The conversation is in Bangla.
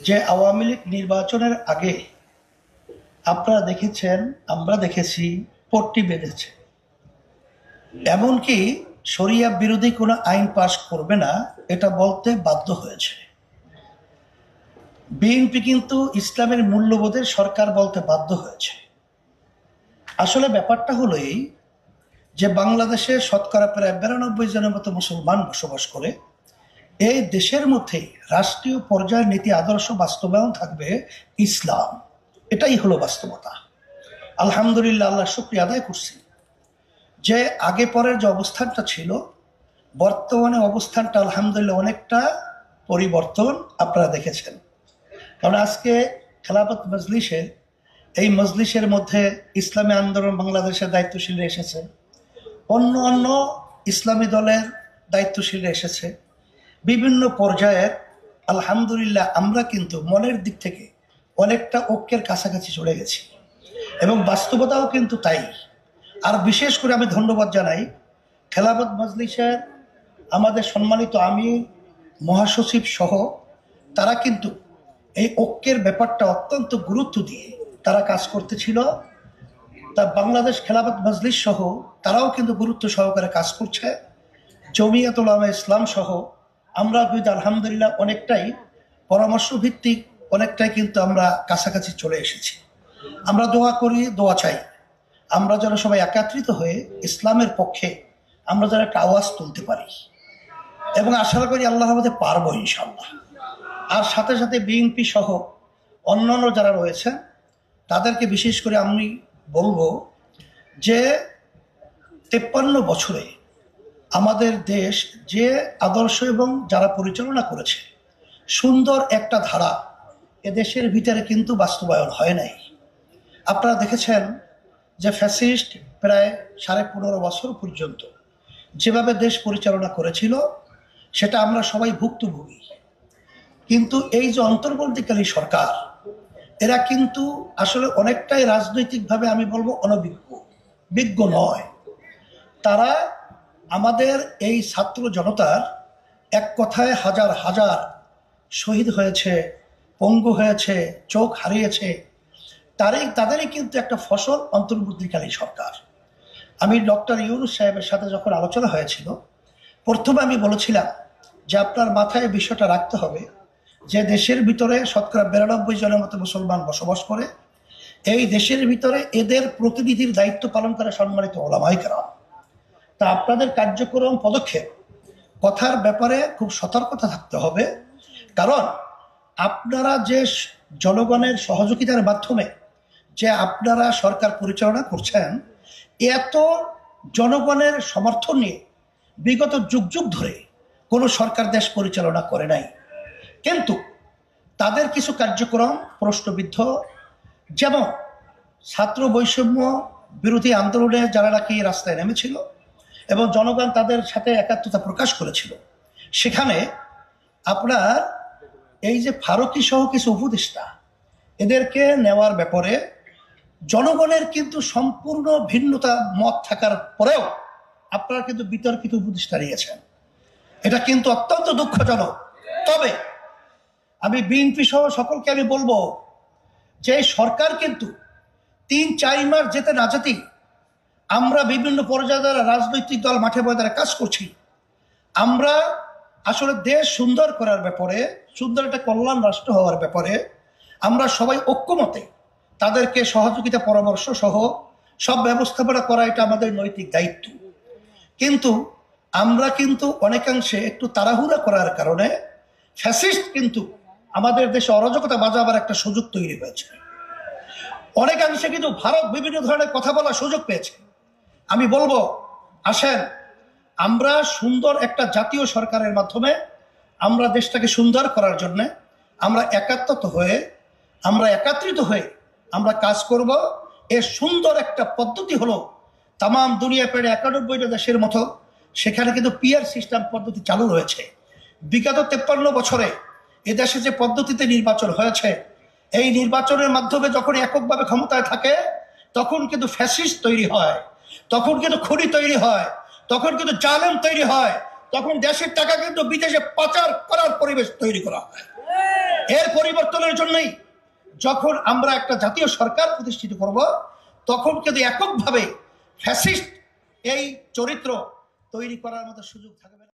যে আওয়ামী লীগ নির্বাচনের আগে আপনারা দেখেছেন, আমরা দেখেছি, পট্টি বেঁধেছে, এমনকি শরিয়া বিরোধী কোনো আইন পাশ করবে না এটা বলতে বাধ্য হয়েছে। বিএনপি কিন্তু ইসলামের মূল্যবোধের সরকার বলতে বাধ্য হয়েছে। আসলে ব্যাপারটা হলো এই যে বাংলাদেশে শতকরা প্রায় 92 জনের মতো মুসলমান বসবাস করে। এই দেশের মধ্যেই রাষ্ট্রীয় পর্যায়ের নীতি আদর্শ বাস্তবায়ন থাকবে ইসলাম। এটাই হলো বাস্তবতা। আলহামদুলিল্লাহ, আল্লাহ শুকরিয়া আদায় করছি যে আগে পরের যে অবস্থানটা ছিল, বর্তমানে অবস্থানটা আলহামদুলিল্লাহ অনেকটা পরিবর্তন আপনারা দেখেছেন। কারণ আজকে খেলাফত মজলিসের এই মজলিসের মধ্যে ইসলামী আন্দোলন বাংলাদেশের দায়িত্বশীলরা এসেছে, অন্য অন্য ইসলামী দলের দায়িত্বশীলরা এসেছে, বিভিন্ন পর্যায়ের। আলহামদুলিল্লাহ আমরা কিন্তু মনের দিক থেকে অনেকটা ঐক্যের কাছাকাছি চলে গেছি এবং বাস্তবতাও কিন্তু তাই। আর বিশেষ করে আমি ধন্যবাদ জানাই খেলাফত মজলিসের আমাদের সম্মানিত আমির, মহাসচিব সহ, তারা কিন্তু এই ঐক্যের ব্যাপারটা অত্যন্ত গুরুত্ব দিয়ে তারা কাজ করতেছিল। তা বাংলাদেশ খেলাফত মজলিস সহ তারাও কিন্তু গুরুত্ব সহকারে কাজ করছে। জমিয়ত উলামা ইসলাম সহ আমরা কিন্তু আলহামদুলিল্লাহ অনেকটাই পরামর্শ ভিত্তিক, অনেকটাই কিন্তু আমরা কাছাকাছি চলে এসেছি। আমরা দোয়া করি, দোয়া চাই আমরা যেন সবাই একত্রিত হয়ে ইসলামের পক্ষে আমরা যেন একটা আওয়াজ তুলতে পারি এবং আশা করি আল্লাহ আমাদের পারবো ইনশাল্লাহ। আর সাথে সাথে বিএনপি সহ অন্যান্য যারা রয়েছে তাদেরকে বিশেষ করে আমি বলবো যে 53 বছরে আমাদের দেশ যে আদর্শ এবং যারা পরিচালনা করেছে সুন্দর একটা ধারা এদেশের ভিতরে কিন্তু বাস্তবায়ন হয় নাই। আপনারা দেখেছেন যে ফ্যাসিস্ট প্রায় 15.5 বছর পর্যন্ত যেভাবে দেশ পরিচালনা করেছিল সেটা আমরা সবাই ভুক্তভোগী। কিন্তু এই যে অন্তর্বর্তীকালীন সরকার, এরা কিন্তু আসলে অনেকটাই রাজনৈতিকভাবে আমি বলবো অনভিজ্ঞ, বিজ্ঞ নয়। তারা আমাদের এই ছাত্র জনতার এক কথায় হাজার হাজার শহীদ হয়েছে, পঙ্গু হয়েছে, চোখ হারিয়েছে, তাদেরই কিন্তু একটা ফসল অন্তর্বর্তীকালীন সরকার। আমি ডক্টর ইউনূস সাহেবের সাথে যখন আলোচনা হয়েছিল, প্রথমে আমি বলেছিলাম যে আপনার মাথায় বিষয়টা রাখতে হবে যে দেশের ভিতরে শতকরা 92 জনের মতো মুসলমান বসবাস করে। এই দেশের ভিতরে এদের প্রতিনিধির দায়িত্ব পালন করে সম্মানিত ওলামায়ে কেরাম। তা আপনাদের কার্যক্রম পদক্ষেপ কথার ব্যাপারে খুব সতর্কতা থাকতে হবে। কারণ আপনারা যে জনগণের সহযোগিতার মাধ্যমে যে আপনারা সরকার পরিচালনা করছেন, এত জনগণের সমর্থন নিয়ে বিগত যুগ যুগ ধরে কোনো সরকার দেশ পরিচালনা করে নাই। কিন্তু তাদের কিছু কার্যক্রম প্রশ্নবিদ্ধ, যেমন ছাত্র বৈষম্য বিরোধী আন্দোলনে যারা নাকি রাস্তায় নেমেছিল এবং জনগণ তাদের সাথে একাত্মতা প্রকাশ করেছিল, সেখানে আপনার এই যে ফারুকী সহ কিছু উপদেষ্টা এদেরকে নেওয়ার ব্যাপারে জনগণের কিন্তু সম্পূর্ণ ভিন্নতা মত থাকার পরেও আপনারা কিন্তু বিতর্কিত উপদেষ্টা নিয়েছেন। এটা কিন্তু অত্যন্ত দুঃখজনক। তবে আমি বিএনপি সহ সকলকে আমি বলবো যে সরকার কিন্তু 3-4 মাস যেতে না যেতেই আমরা বিভিন্ন পর্যায়ে যারা রাজনৈতিক দল মাঠে ময়দানে কাজ করছি, আমরা আসলে দেশ সুন্দর করার ব্যাপারে, সুন্দর একটা কল্যাণ রাষ্ট্র হওয়ার ব্যাপারে আমরা সবাই ঐক্যমতে তাদেরকে সহযোগিতা পরামর্শ সহ সব ব্যবস্থাপনা করা এটা আমাদের নৈতিক দায়িত্ব। কিন্তু আমরা কিন্তু অনেকাংশে একটু তাড়াহুড়া করার কারণে ফ্যাসিস্ট কিন্তু আমাদের দেশে অরাজকতা বাজাবার একটা সুযোগ তৈরি হয়েছে। অনেকাংশে কিন্তু ভারত বিভিন্ন ধরনের কথা বলার সুযোগ পেয়েছে। আমি বলবো আসেন আমরা সুন্দর একটা জাতীয় সরকারের মাধ্যমে আমরা দেশটাকে সুন্দর করার জন্য আমরা একত্রিত হয়ে আমরা কাজ করব। এর সুন্দর একটা পদ্ধতি হলো তাম দুনিয়া প্রায় 91টা দেশের মতো সেখানে কিন্তু পিআর সিস্টেম পদ্ধতি চালু রয়েছে। বিগত 53 বছরে এদেশে যে পদ্ধতিতে নির্বাচন হয়েছে, এই নির্বাচনের মাধ্যমে যখন এককভাবে ক্ষমতায় থাকে তখন কিন্তু ফ্যাসিস্ট তৈরি হয়, তখন কিন্তু খুনি তৈরি হয়, তখন কিন্তু জালেম তৈরি হয়, তখন দেশের টাকা কিন্তু বিদেশে পাচার করার পরিবেশ তৈরি করা হয়। এর পরিবর্তনের জন্যই যখন আমরা একটা জাতীয় সরকার প্রতিষ্ঠিত করব, তখন কিন্তু এককভাবে ফ্যাসিস্ট এই চরিত্র তৈরি করার মতো সুযোগ থাকবে না।